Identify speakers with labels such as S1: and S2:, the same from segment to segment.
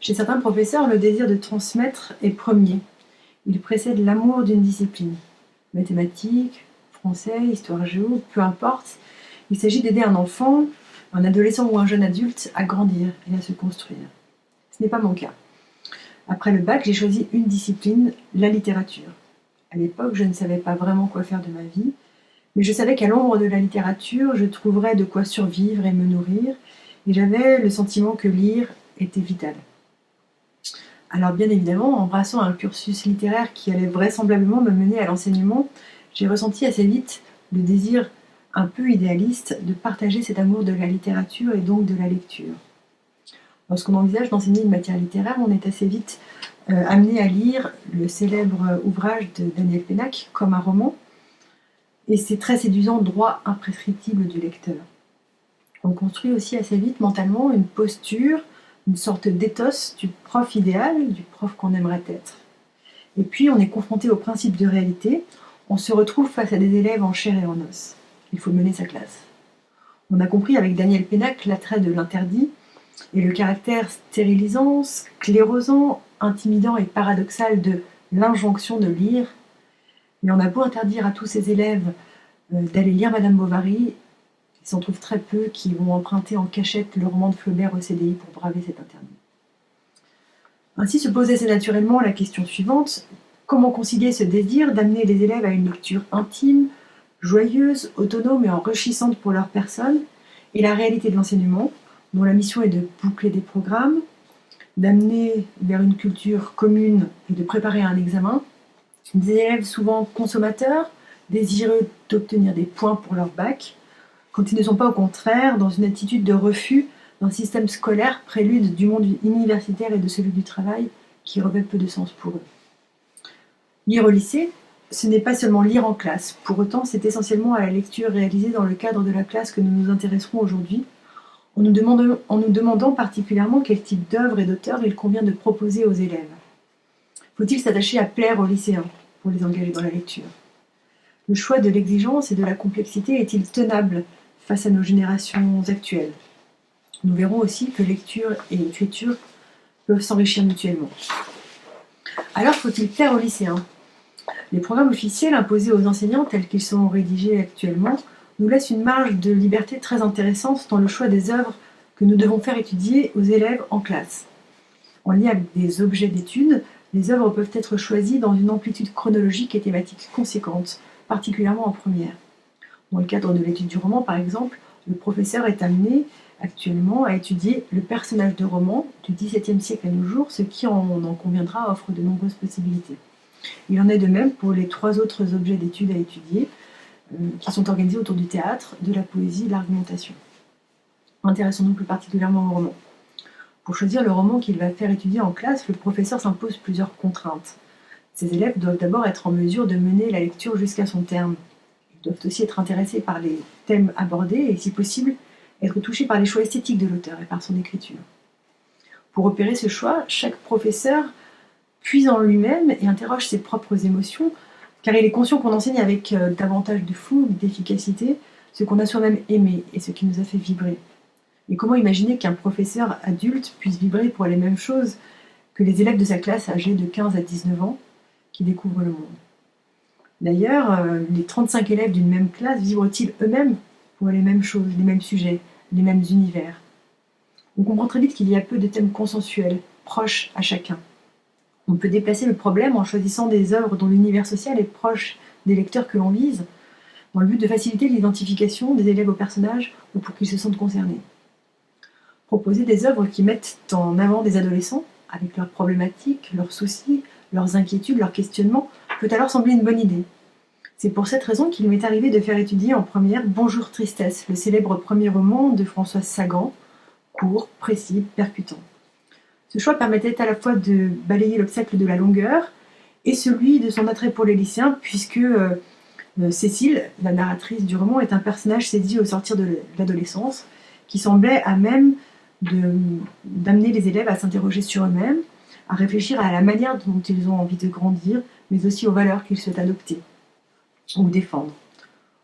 S1: Chez certains professeurs, le désir de transmettre est premier. Il précède l'amour d'une discipline. Mathématiques, français, histoire géo, peu importe. Il s'agit d'aider un enfant, un adolescent ou un jeune adulte à grandir et à se construire. Ce n'est pas mon cas. Après le bac, j'ai choisi une discipline, la littérature. À l'époque, je ne savais pas vraiment quoi faire de ma vie, mais je savais qu'à l'ombre de la littérature, je trouverais de quoi survivre et me nourrir, et j'avais le sentiment que lire était vital. Alors bien évidemment, en embrassant un cursus littéraire qui allait vraisemblablement me mener à l'enseignement, j'ai ressenti assez vite le désir un peu idéaliste de partager cet amour de la littérature et donc de la lecture. Lorsqu'on envisage d'enseigner une matière littéraire, on est assez vite amené à lire le célèbre ouvrage de Daniel Pénac comme un roman, et c'est très séduisant, droit imprescriptible du lecteur. On construit aussi assez vite mentalement une posture, une sorte d'éthos du prof idéal, du prof qu'on aimerait être. Et puis on est confronté au principe de réalité, on se retrouve face à des élèves en chair et en os. Il faut mener sa classe. On a compris avec Daniel Pénac l'attrait de l'interdit et le caractère stérilisant, sclérosant, intimidant et paradoxal de l'injonction de lire. Mais on a beau interdire à tous ces élèves d'aller lire Madame Bovary, il s'en trouve très peu qui vont emprunter en cachette le roman de Flaubert au CDI pour braver cet interdit. Ainsi se pose assez naturellement la question suivante: comment concilier ce désir d'amener les élèves à une lecture intime, joyeuse, autonome et enrichissante pour leur personne, et la réalité de l'enseignement, dont la mission est de boucler des programmes, d'amener vers une culture commune et de préparer un examen, des élèves souvent consommateurs, désireux d'obtenir des points pour leur bac, quand ils ne sont pas au contraire dans une attitude de refus d'un système scolaire prélude du monde universitaire et de celui du travail qui revêt peu de sens pour eux. Lire au lycée, ce n'est pas seulement lire en classe. Pour autant, c'est essentiellement à la lecture réalisée dans le cadre de la classe que nous nous intéresserons aujourd'hui, en nous demandant particulièrement quel type d'œuvre et d'auteur il convient de proposer aux élèves. Faut-il s'attacher à plaire aux lycéens pour les engager dans la lecture? Le choix de l'exigence et de la complexité est-il tenable face à nos générations actuelles? Nous verrons aussi que lecture et écriture peuvent s'enrichir mutuellement. Alors faut-il plaire aux lycéens? Les programmes officiels imposés aux enseignants tels qu'ils sont rédigés actuellement nous laissent une marge de liberté très intéressante dans le choix des œuvres que nous devons faire étudier aux élèves en classe. En lien avec des objets d'étude, les œuvres peuvent être choisies dans une amplitude chronologique et thématique conséquente, particulièrement en première. Dans le cadre de l'étude du roman, par exemple, le professeur est amené actuellement à étudier le personnage de roman du XVIIe siècle à nos jours, ce qui, on en conviendra, offre de nombreuses possibilités. Il en est de même pour les 3 autres objets d'étude à étudier, qui sont organisés autour du théâtre, de la poésie et de l'argumentation. Intéressons-nous plus particulièrement au roman. Pour choisir le roman qu'il va faire étudier en classe, le professeur s'impose plusieurs contraintes. Ses élèves doivent d'abord être en mesure de mener la lecture jusqu'à son terme. Ils doivent aussi être intéressés par les thèmes abordés et, si possible, être touchés par les choix esthétiques de l'auteur et par son écriture. Pour opérer ce choix, chaque professeur puise en lui-même et interroge ses propres émotions, car il est conscient qu'on enseigne avec davantage de fougue, d'efficacité, ce qu'on a soi-même aimé et ce qui nous a fait vibrer. Et comment imaginer qu'un professeur adulte puisse vibrer pour les mêmes choses que les élèves de sa classe âgés de 15 à 19 ans qui découvrent le monde? D'ailleurs, les 35 élèves d'une même classe vibrent-ils eux-mêmes pour les mêmes choses, les mêmes sujets, les mêmes univers? On comprend très vite qu'il y a peu de thèmes consensuels, proches à chacun. On peut déplacer le problème en choisissant des œuvres dont l'univers social est proche des lecteurs que l'on vise, dans le but de faciliter l'identification des élèves aux personnages ou pour qu'ils se sentent concernés. Proposer des œuvres qui mettent en avant des adolescents, avec leurs problématiques, leurs soucis, leurs inquiétudes, leurs questionnements, peut alors sembler une bonne idée. C'est pour cette raison qu'il m'est arrivé de faire étudier en première Bonjour Tristesse, le célèbre premier roman de Françoise Sagan, court, précis, percutant. Ce choix permettait à la fois de balayer l'obstacle de la longueur et celui de son attrait pour les lycéens, puisque Cécile, la narratrice du roman, est un personnage saisi au sortir de l'adolescence, qui semblait à même d'amener les élèves à s'interroger sur eux-mêmes, à réfléchir à la manière dont ils ont envie de grandir, mais aussi aux valeurs qu'ils souhaitent adopter ou défendre.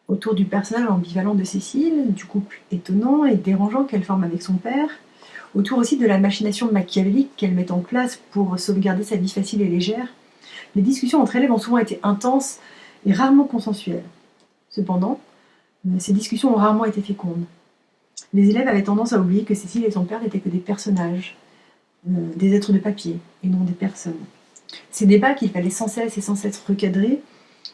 S1: Autour du personnage ambivalent de Cécile, du couple étonnant et dérangeant qu'elle forme avec son père, autour aussi de la machination machiavélique qu'elle met en place pour sauvegarder sa vie facile et légère. Les discussions entre élèves ont souvent été intenses et rarement consensuelles. Cependant, ces discussions ont rarement été fécondes. Les élèves avaient tendance à oublier que Cécile et son père n'étaient que des personnages, des êtres de papier, et non des personnes. Ces débats, qu'il fallait sans cesse recadrer,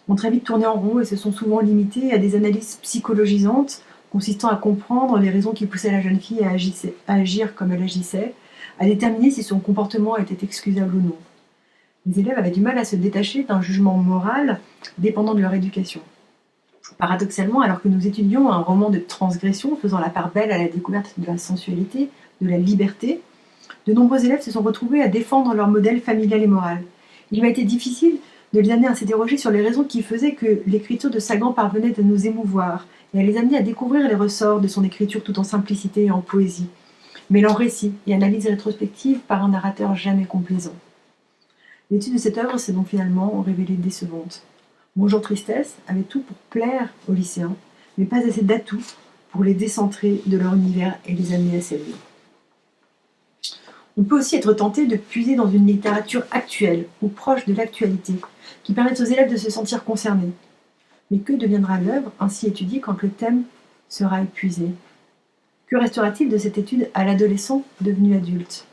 S1: ont très vite tourné en rond et se sont souvent limités à des analyses psychologisantes consistant à comprendre les raisons qui poussaient la jeune fille à agir comme elle agissait, à déterminer si son comportement était excusable ou non. Les élèves avaient du mal à se détacher d'un jugement moral dépendant de leur éducation. Paradoxalement, alors que nous étudions un roman de transgression faisant la part belle à la découverte de la sensualité, de la liberté, de nombreux élèves se sont retrouvés à défendre leur modèle familial et moral. Il m'a été difficile de les amener à s'interroger sur les raisons qui faisaient que l'écriture de Sagan parvenait à nous émouvoir et à les amener à découvrir les ressorts de son écriture tout en simplicité et en poésie, mêlant récit et analyse rétrospective par un narrateur jamais complaisant. L'étude de cette œuvre s'est donc finalement révélée décevante. Bonjour Tristesse avait tout pour plaire aux lycéens, mais pas assez d'atouts pour les décentrer de leur univers et les amener à s'élever. On peut aussi être tenté de puiser dans une littérature actuelle ou proche de l'actualité, qui permette aux élèves de se sentir concernés. Mais que deviendra l'œuvre ainsi étudiée quand le thème sera épuisé? Que restera-t-il de cette étude à l'adolescent devenu adulte?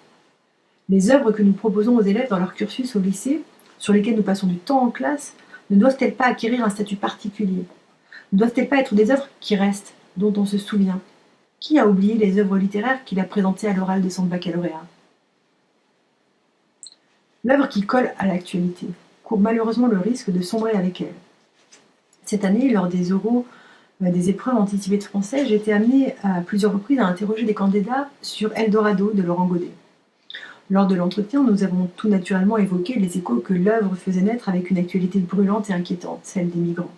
S1: Les œuvres que nous proposons aux élèves dans leur cursus au lycée, sur lesquelles nous passons du temps en classe, ne doivent-elles pas acquérir un statut particulier? Ne doivent-elles pas être des œuvres qui restent, dont on se souvient? Qui a oublié les œuvres littéraires qu'il a présentées à l'oral de son baccalauréat? L'œuvre qui colle à l'actualité court malheureusement le risque de sombrer avec elle. Cette année, lors des oraux des épreuves anticipées de français, j'ai été amenée à plusieurs reprises à interroger des candidats sur Eldorado de Laurent Godet. Lors de l'entretien, nous avons tout naturellement évoqué les échos que l'œuvre faisait naître avec une actualité brûlante et inquiétante, celle des migrants.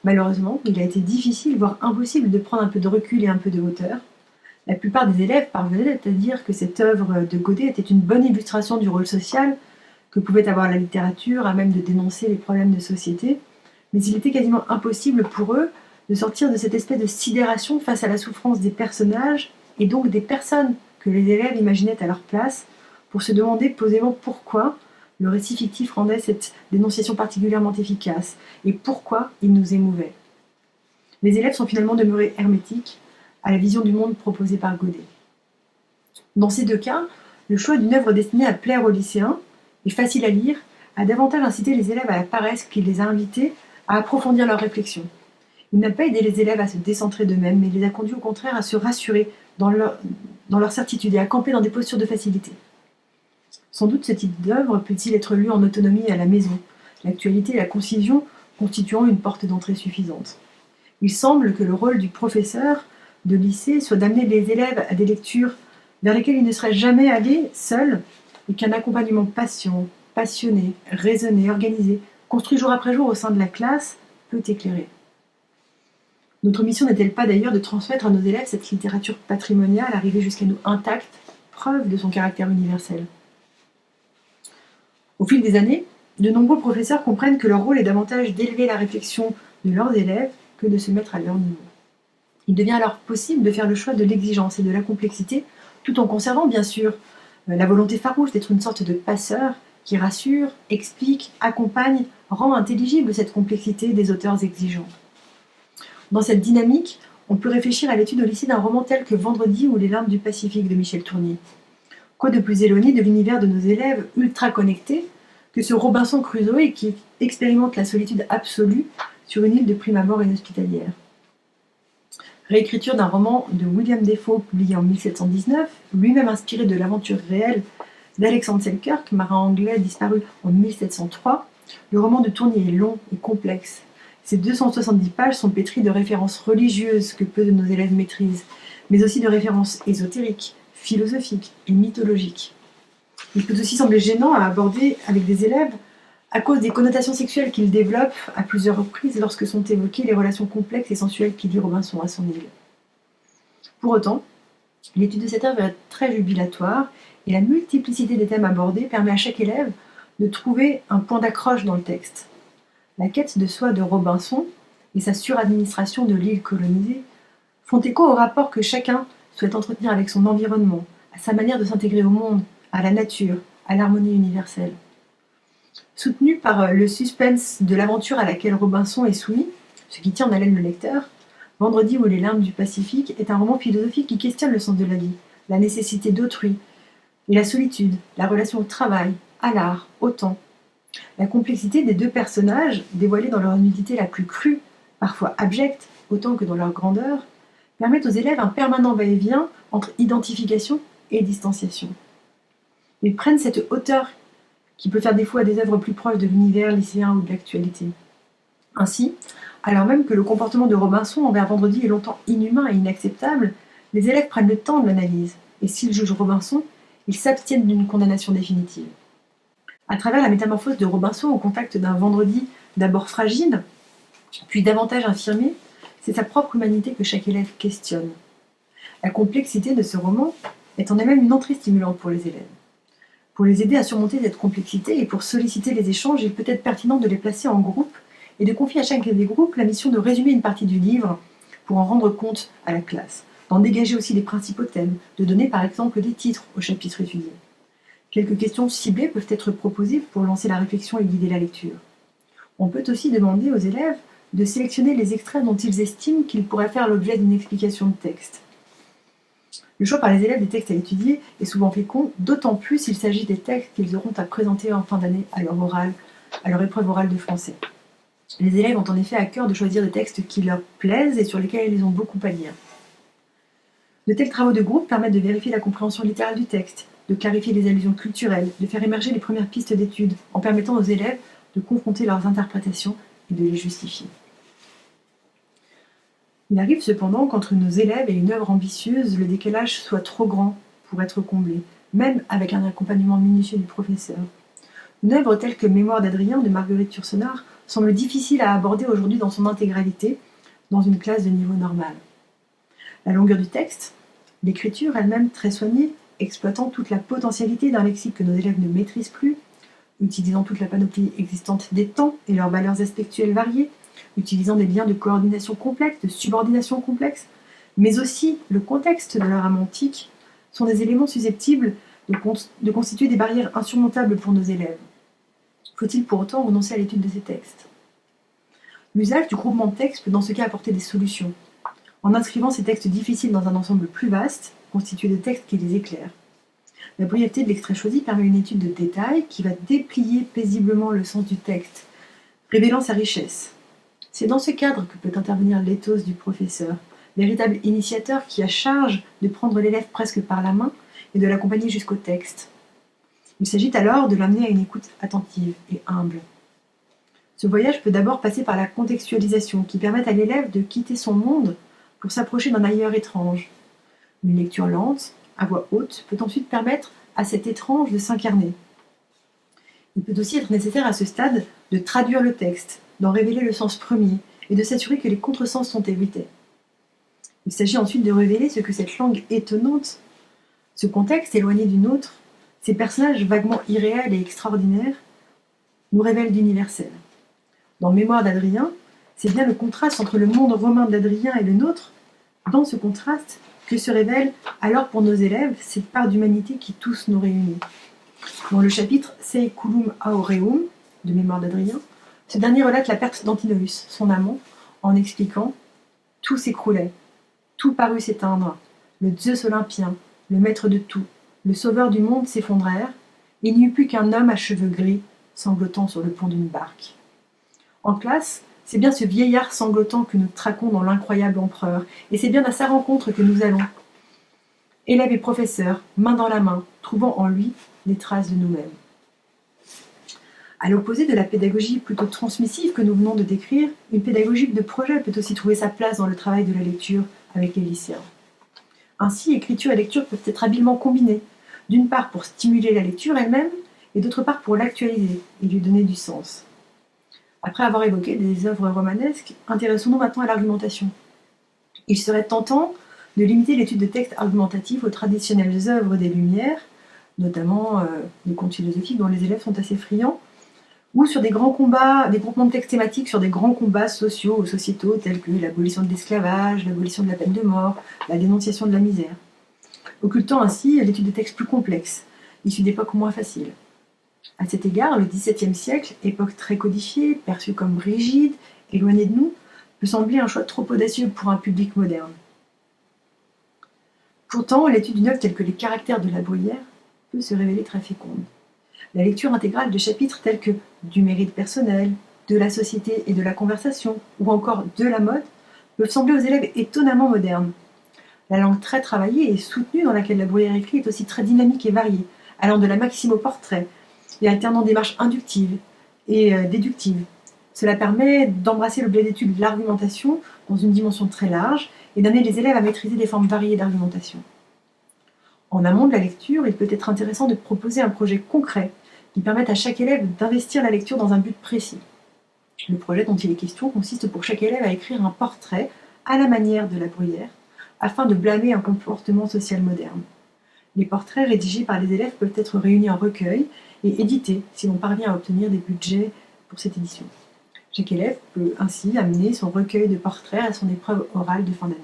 S1: Malheureusement, il a été difficile, voire impossible, de prendre un peu de recul et un peu de hauteur. La plupart des élèves parvenaient à dire que cette œuvre de Godet était une bonne illustration du rôle social que pouvait avoir la littérature, à même de dénoncer les problèmes de société, mais il était quasiment impossible pour eux de sortir de cette espèce de sidération face à la souffrance des personnages et donc des personnes que les élèves imaginaient à leur place, pour se demander posément pourquoi le récit fictif rendait cette dénonciation particulièrement efficace et pourquoi il nous émouvait. Les élèves sont finalement demeurés hermétiques à la vision du monde proposée par Godet. Dans ces deux cas, le choix d'une œuvre destinée à plaire aux lycéens et facile à lire a davantage incité les élèves à la paresse qu'il les a invités à approfondir leurs réflexions. Il n'a pas aidé les élèves à se décentrer d'eux-mêmes, mais les a conduits au contraire à se rassurer dans leur certitude et à camper dans des postures de facilité. Sans doute ce type d'œuvre peut-il être lu en autonomie à la maison, l'actualité et la concision constituant une porte d'entrée suffisante. Il semble que le rôle du professeur de lycée soit d'amener les élèves à des lectures vers lesquelles ils ne seraient jamais allés seuls, et qu'un accompagnement patient, passionné, raisonné, organisé, construit jour après jour au sein de la classe, peut éclairer. Notre mission n'est-elle pas d'ailleurs de transmettre à nos élèves cette littérature patrimoniale arrivée jusqu'à nous intacte, preuve de son caractère universel? Au fil des années, de nombreux professeurs comprennent que leur rôle est davantage d'élever la réflexion de leurs élèves que de se mettre à leur niveau. Il devient alors possible de faire le choix de l'exigence et de la complexité, tout en conservant bien sûr la volonté farouche d'être une sorte de passeur qui rassure, explique, accompagne, rend intelligible cette complexité des auteurs exigeants. Dans cette dynamique, on peut réfléchir à l'étude au lycée d'un roman tel que Vendredi ou Les larmes du Pacifique de Michel Tournier. Quoi de plus éloigné de l'univers de nos élèves ultra connectés que ce Robinson Crusoe qui expérimente la solitude absolue sur une île de prime abord inhospitalière. Réécriture d'un roman de William Defoe publié en 1719, lui-même inspiré de l'aventure réelle d'Alexander Selkirk, marin anglais disparu en 1703, le roman de Tournier est long et complexe. Ces 270 pages sont pétries de références religieuses que peu de nos élèves maîtrisent, mais aussi de références ésotériques, philosophiques et mythologiques. Il peut aussi sembler gênant à aborder avec des élèves à cause des connotations sexuelles qu'il développe à plusieurs reprises lorsque sont évoquées les relations complexes et sensuelles qui lient Robinson à son île. Pour autant, l'étude de cette œuvre est très jubilatoire et la multiplicité des thèmes abordés permet à chaque élève de trouver un point d'accroche dans le texte. La quête de soi de Robinson et sa suradministration de l'île colonisée font écho au rapport que chacun souhaite entretenir avec son environnement, à sa manière de s'intégrer au monde, à la nature, à l'harmonie universelle. Soutenu par le suspense de l'aventure à laquelle Robinson est soumis, ce qui tient en haleine le lecteur, Vendredi ou les larmes du Pacifique est un roman philosophique qui questionne le sens de la vie, la nécessité d'autrui, et la solitude, la relation au travail, à l'art, au temps. La complexité des deux personnages, dévoilés dans leur nudité la plus crue, parfois abjecte, autant que dans leur grandeur, permettent aux élèves un permanent va-et-vient entre identification et distanciation. Ils prennent cette hauteur qui peut faire défaut à des œuvres plus proches de l'univers lycéen ou de l'actualité. Ainsi, alors même que le comportement de Robinson envers Vendredi est longtemps inhumain et inacceptable, les élèves prennent le temps de l'analyse, et s'ils jugent Robinson, ils s'abstiennent d'une condamnation définitive. À travers la métamorphose de Robinson au contact d'un Vendredi d'abord fragile, puis davantage infirmé, c'est sa propre humanité que chaque élève questionne. La complexité de ce roman est en elle-même une entrée stimulante pour les élèves. Pour les aider à surmonter cette complexité et pour solliciter les échanges, il peut être pertinent de les placer en groupe et de confier à chacun des groupes la mission de résumer une partie du livre pour en rendre compte à la classe, d'en dégager aussi les principaux thèmes, de donner par exemple des titres au chapitre étudié. Quelques questions ciblées peuvent être proposées pour lancer la réflexion et guider la lecture. On peut aussi demander aux élèves de sélectionner les extraits dont ils estiment qu'ils pourraient faire l'objet d'une explication de texte. Le choix par les élèves des textes à étudier est souvent fécond, d'autant plus s'il s'agit des textes qu'ils auront à présenter en fin d'année à leur épreuve orale de français. Les élèves ont en effet à cœur de choisir des textes qui leur plaisent et sur lesquels ils ont beaucoup à lire. De tels travaux de groupe permettent de vérifier la compréhension littérale du texte, de clarifier les allusions culturelles, de faire émerger les premières pistes d'études, en permettant aux élèves de confronter leurs interprétations et de les justifier. Il arrive cependant qu'entre nos élèves et une œuvre ambitieuse, le décalage soit trop grand pour être comblé, même avec un accompagnement minutieux du professeur. Une œuvre telle que Mémoire d'Adrien de Marguerite Yourcenar semble difficile à aborder aujourd'hui dans son intégralité, dans une classe de niveau normal. La longueur du texte, l'écriture elle-même très soignée, exploitant toute la potentialité d'un lexique que nos élèves ne maîtrisent plus, utilisant toute la panoplie existante des temps et leurs valeurs aspectuelles variées, utilisant des liens de coordination complexes, de subordination complexe, mais aussi le contexte de leur âme antique, sont des éléments susceptibles de constituer des barrières insurmontables pour nos élèves. Faut-il pour autant renoncer à l'étude de ces textes ? L'usage du groupement de textes peut dans ce cas apporter des solutions, en inscrivant ces textes difficiles dans un ensemble plus vaste, constitué de textes qui les éclairent. La brièveté de l'extrait choisi permet une étude de détail qui va déplier paisiblement le sens du texte, révélant sa richesse. C'est dans ce cadre que peut intervenir l'éthos du professeur, véritable initiateur qui a charge de prendre l'élève presque par la main et de l'accompagner jusqu'au texte. Il s'agit alors de l'amener à une écoute attentive et humble. Ce voyage peut d'abord passer par la contextualisation qui permet à l'élève de quitter son monde pour s'approcher d'un ailleurs étrange. Une lecture lente, à voix haute, peut ensuite permettre à cet étrange de s'incarner. Il peut aussi être nécessaire à ce stade de traduire le texte, d'en révéler le sens premier et de s'assurer que les contresens sont évités. Il s'agit ensuite de révéler ce que cette langue étonnante, ce contexte éloigné du nôtre, ces personnages vaguement irréels et extraordinaires, nous révèlent d'universel. Dans Mémoire d'Adrien, c'est bien le contraste entre le monde romain d'Adrien et le nôtre, dans ce contraste, que se révèle alors pour nos élèves cette part d'humanité qui tous nous réunit. Dans le chapitre Sei culum aureum de Mémoire d'Adrien, ce dernier relate la perte d'Antinoüs, son amant, en expliquant « Tout s'écroulait, tout parut s'éteindre, le Zeus olympien, le maître de tout, le sauveur du monde s'effondrèrent, il n'y eut plus qu'un homme à cheveux gris, sanglotant sur le pont d'une barque. » En classe, c'est bien ce vieillard sanglotant que nous traquons dans l'incroyable empereur, et c'est bien à sa rencontre que nous allons. Élèves et professeurs, main dans la main, trouvant en lui des traces de nous-mêmes. À l'opposé de la pédagogie plutôt transmissive que nous venons de décrire, une pédagogie de projet peut aussi trouver sa place dans le travail de la lecture avec les lycéens. Ainsi, écriture et lecture peuvent être habilement combinées, d'une part pour stimuler la lecture elle-même, et d'autre part pour l'actualiser et lui donner du sens. Après avoir évoqué des œuvres romanesques, intéressons-nous maintenant à l'argumentation. Il serait tentant de limiter l'étude de textes argumentatifs aux traditionnelles œuvres des Lumières, notamment les contes philosophiques dont les élèves sont assez friands, ou sur des grands combats, des groupements de textes thématiques sur des grands combats sociaux ou sociétaux tels que l'abolition de l'esclavage, l'abolition de la peine de mort, la dénonciation de la misère. occultant ainsi l'étude des textes plus complexes, issus d'époques moins faciles. À cet égard, le XVIIe siècle, époque très codifiée, perçue comme rigide, éloignée de nous, peut sembler un choix trop audacieux pour un public moderne. Pourtant, l'étude d'une œuvre telle que les Caractères de La Bruyère peut se révéler très féconde. La lecture intégrale de chapitres tels que du mérite personnel, de la société et de la conversation, ou encore de la mode, peuvent sembler aux élèves étonnamment modernes. La langue très travaillée et soutenue dans laquelle La Bruyère écrit est aussi très dynamique et variée, allant de la maxime au portrait, et alternant démarches inductives et déductives. Cela permet d'embrasser l'objet d'étude de l'argumentation dans une dimension très large et d'amener les élèves à maîtriser des formes variées d'argumentation. En amont de la lecture, il peut être intéressant de proposer un projet concret qui permette à chaque élève d'investir la lecture dans un but précis. Le projet dont il est question consiste pour chaque élève à écrire un portrait à la manière de La Bruyère, afin de blâmer un comportement social moderne. Les portraits rédigés par les élèves peuvent être réunis en recueil et édités si l'on parvient à obtenir des budgets pour cette édition. Chaque élève peut ainsi amener son recueil de portraits à son épreuve orale de fin d'année.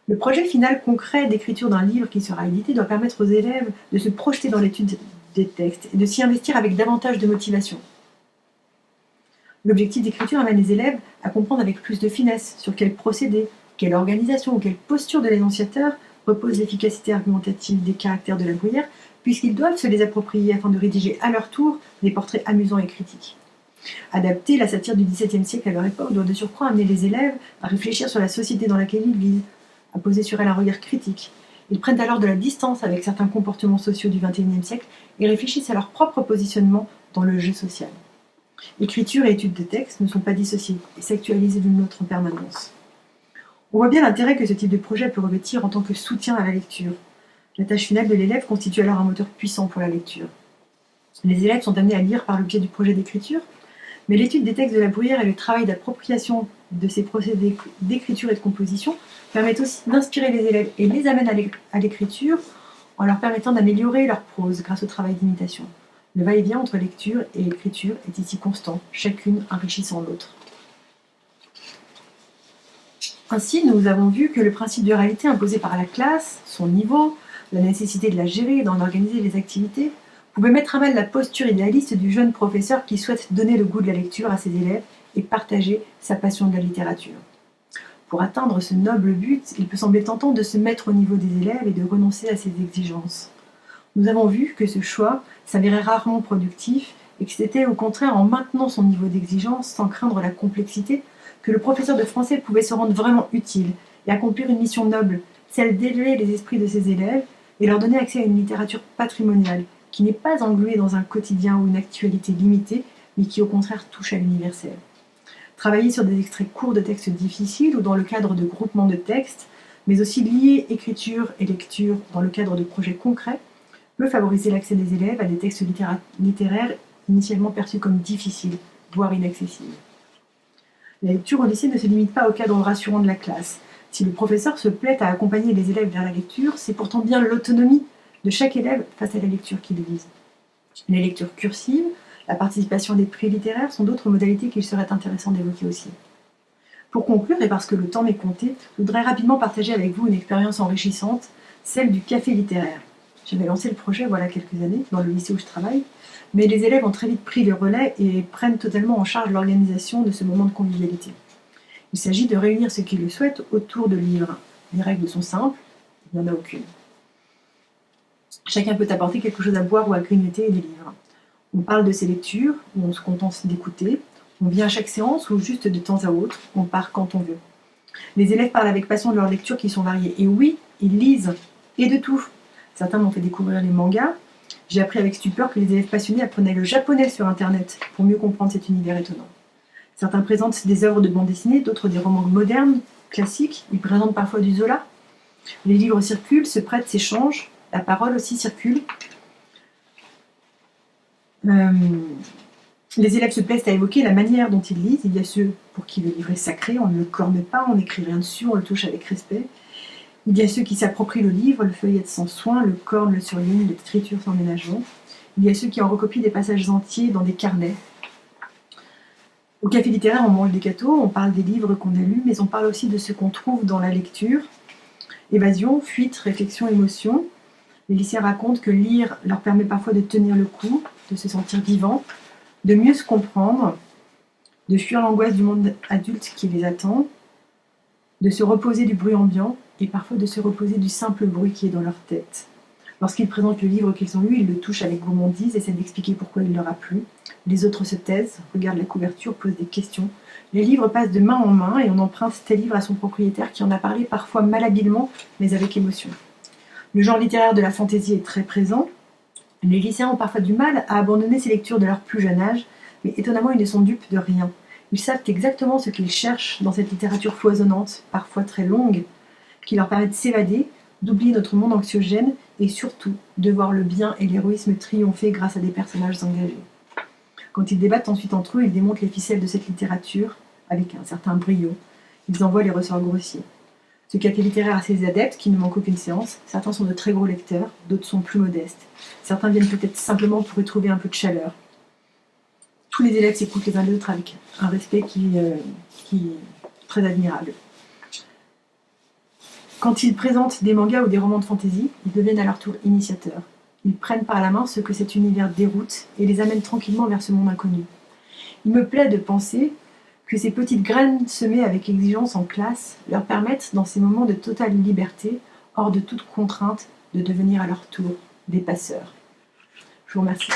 S1: Le projet final concret d'écriture d'un livre qui sera édité doit permettre aux élèves de se projeter dans l'étude des textes et de s'y investir avec davantage de motivation. L'objectif d'écriture amène les élèves à comprendre avec plus de finesse sur quel procédé, quelle organisation ou quelle posture de l'énonciateur repose l'efficacité argumentative des Caractères de La Bruyère, puisqu'ils doivent se les approprier afin de rédiger à leur tour des portraits amusants et critiques. Adapter la satire du XVIIe siècle à leur époque doit de surcroît amener les élèves à réfléchir sur la société dans laquelle ils vivent, à poser sur elle un regard critique. Ils prennent alors de la distance avec certains comportements sociaux du XXIe siècle et réfléchissent à leur propre positionnement dans le jeu social. Écriture et étude de texte ne sont pas dissociées et s'actualisent l'une l'autre en permanence. On voit bien l'intérêt que ce type de projet peut revêtir en tant que soutien à la lecture. La tâche finale de l'élève constitue alors un moteur puissant pour la lecture. Les élèves sont amenés à lire par le biais du projet d'écriture, mais l'étude des textes de La Bruyère et le travail d'appropriation de ces procédés d'écriture et de composition permettent aussi d'inspirer les élèves et les amènent à l'écriture en leur permettant d'améliorer leur prose grâce au travail d'imitation. Le va-et-vient entre lecture et écriture est ici constant, chacune enrichissant l'autre. Ainsi, nous avons vu que le principe de réalité imposé par la classe, son niveau, la nécessité de la gérer et d'en organiser les activités, pouvait mettre à mal la posture idéaliste du jeune professeur qui souhaite donner le goût de la lecture à ses élèves et partager sa passion de la littérature. Pour atteindre ce noble but, il peut sembler tentant de se mettre au niveau des élèves et de renoncer à ses exigences. Nous avons vu que ce choix s'avérait rarement productif et que c'était au contraire en maintenant son niveau d'exigence sans craindre la complexité que le professeur de français pouvait se rendre vraiment utile et accomplir une mission noble, celle d'élever les esprits de ses élèves et leur donner accès à une littérature patrimoniale qui n'est pas engluée dans un quotidien ou une actualité limitée, mais qui au contraire touche à l'universel. Travailler sur des extraits courts de textes difficiles ou dans le cadre de groupements de textes, mais aussi lier écriture et lecture dans le cadre de projets concrets, peut favoriser l'accès des élèves à des textes littéraires initialement perçus comme difficiles, voire inaccessibles. La lecture au lycée ne se limite pas au cadre rassurant de la classe. Si le professeur se plaît à accompagner les élèves vers la lecture, c'est pourtant bien l'autonomie de chaque élève face à la lecture qu'il vise. Les lectures cursives, la participation à des prix littéraires sont d'autres modalités qu'il serait intéressant d'évoquer aussi. Pour conclure, et parce que le temps m'est compté, je voudrais rapidement partager avec vous une expérience enrichissante, celle du café littéraire. J'avais lancé le projet voilà quelques années, dans le lycée où je travaille, mais les élèves ont très vite pris le relais et prennent totalement en charge l'organisation de ce moment de convivialité. Il s'agit de réunir ceux qui le souhaitent autour de livres. Les règles sont simples, il n'y en a aucune. Chacun peut apporter quelque chose à boire ou à grignoter et des livres. On parle de ses lectures, ou on se contente d'écouter. On vient à chaque séance ou juste de temps à autre, on part quand on veut. Les élèves parlent avec passion de leurs lectures qui sont variées. Et oui, ils lisent, et de tout. Certains m'ont fait découvrir les mangas. J'ai appris avec stupeur que les élèves passionnés apprenaient le japonais sur Internet pour mieux comprendre cet univers étonnant. Certains présentent des œuvres de bande dessinée, d'autres des romans modernes, classiques. Ils présentent parfois du Zola. Les livres circulent, se prêtent, s'échangent. La parole aussi circule. Les élèves se plaisent à évoquer la manière dont ils lisent. Il y a ceux pour qui le livre est sacré, on ne le corne pas, on n'écrit rien dessus, on le touche avec respect. Il y a ceux qui s'approprient le livre, le feuillettent sans soin, le cornent, le surlignent, le triturent sans ménagement. Il y a ceux qui en recopient des passages entiers dans des carnets. Au café littéraire, on mange des gâteaux, on parle des livres qu'on a lus, mais on parle aussi de ce qu'on trouve dans la lecture. Évasion, fuite, réflexion, émotion. Les lycéens racontent que lire leur permet parfois de tenir le coup, de se sentir vivant, de mieux se comprendre, de fuir l'angoisse du monde adulte qui les attend, de se reposer du bruit ambiant et parfois de se reposer du simple bruit qui est dans leur tête. Lorsqu'ils présentent le livre qu'ils ont lu, ils le touchent avec gourmandise, essaient d'expliquer pourquoi il leur a plu. Les autres se taisent, regardent la couverture, posent des questions. Les livres passent de main en main et on emprunte tel livre à son propriétaire qui en a parlé parfois malhabilement, mais avec émotion. Le genre littéraire de la fantaisie est très présent. Les lycéens ont parfois du mal à abandonner ces lectures de leur plus jeune âge, mais étonnamment ils ne sont dupes de rien. Ils savent exactement ce qu'ils cherchent dans cette littérature foisonnante, parfois très longue, qui leur permet de s'évader, d'oublier notre monde anxiogène et surtout de voir le bien et l'héroïsme triompher grâce à des personnages engagés. Quand ils débattent ensuite entre eux, ils démontent les ficelles de cette littérature avec un certain brio. Ils envoient les ressorts grossiers. Ce café littéraire a ses adeptes qui ne manquent aucune séance. Certains sont de très gros lecteurs, d'autres sont plus modestes. Certains viennent peut-être simplement pour y trouver un peu de chaleur. Tous les élèves s'écoutent les uns les autres avec un respect qui est très admirable. Quand ils présentent des mangas ou des romans de fantasy, ils deviennent à leur tour initiateurs. Ils prennent par la main ce que cet univers déroute et les amènent tranquillement vers ce monde inconnu. Il me plaît de penser que ces petites graines semées avec exigence en classe leur permettent, dans ces moments de totale liberté, hors de toute contrainte, de devenir à leur tour des passeurs. Je vous remercie.